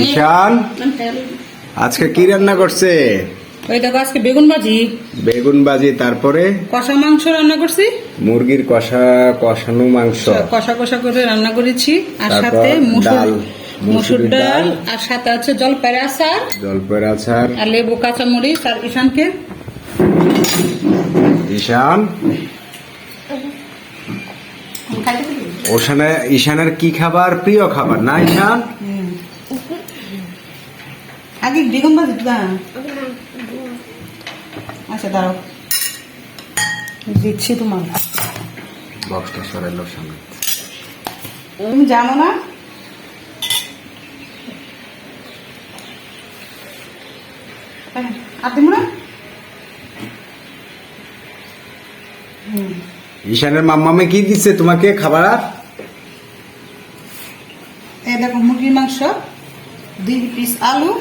ঈশান আজকে কি রান্না করছে? ওই দেখো আজকে বেগুন ভাজি। বেগুন ভাজি, তারপরে কষা মাংস রান্না করছি। মুরগির কষানো মাংস কষা কষা করে রান্না করেছি। আর তারপর সাথে ডাল, মসুর ডাল, আর সাথে আছে জলপাইয়ের আচার, আর লেবু, কাঁচা মরিচ। আর ঈশানকে ঈশানের কি খাবার প্রিয় খাবার না ঈশান? আগে বেগুন ভাজি দাও। আচ্ছা দাঁড়াও, দিচ্ছি তোমার। বক্সটা সরাইলো সামনে। তুমি জানো না? আর দিব না। ঈশানের মাম্মামে কি দিচ্ছে তোমাকে খাবার? এই দেখো মুরগির মাংস, 2 পিস আলু,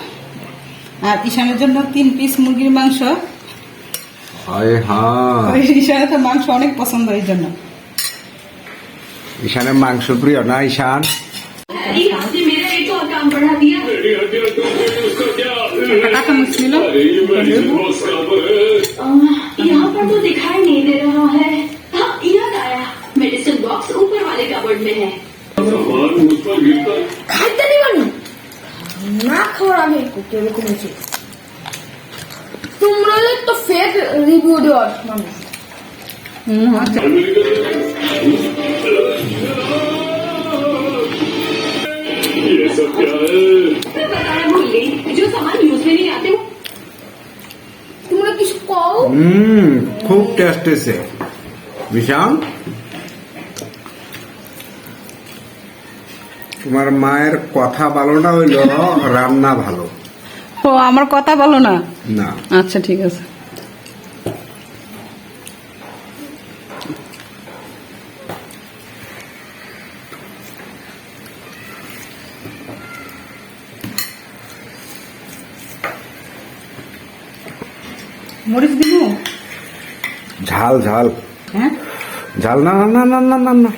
আর ঈশানের জন্য 3 পিস মুরগির মাংস। ঈশানের তো মাংস অনেক পছন্দ, এই জন্য। ঈশানের মাংস প্রিয় না ঈশান? काका मछली लो। यहाँ पर तो दिखाई नहीं दे रहा है। हाँ, याद आया, मेडिसिन बॉक्स ऊपर वाले कबर्ड में है। খাইতে দিবা না খাওয়ার আগে এরকম হয়েছে। তোমরা তো ফেক রিভিউ দেওয়ার মানুষ। मैं बताना भूल गई, जो सामान यूज में नहीं आते। তোমরা কিছু কও। খুব টেস্ট হয়েছে ঈশান। তোমার মায়ের কথা ভালো না হইলো, রান্না ভালো। ও আমার কথা বলো না? না, আচ্ছা ঠিক আছে। মরিচ দিব? ঝাল ঝাল হ্যাঁ, ঝাল। না না না না না না,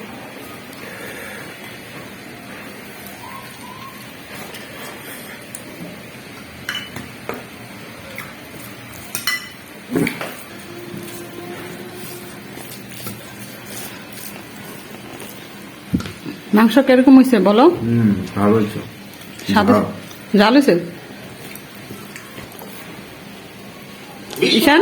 মাংস কিরকম হয়েছে বলো? ভালো হয়েছে। সাদা ঝাল হয়েছে ঈশান?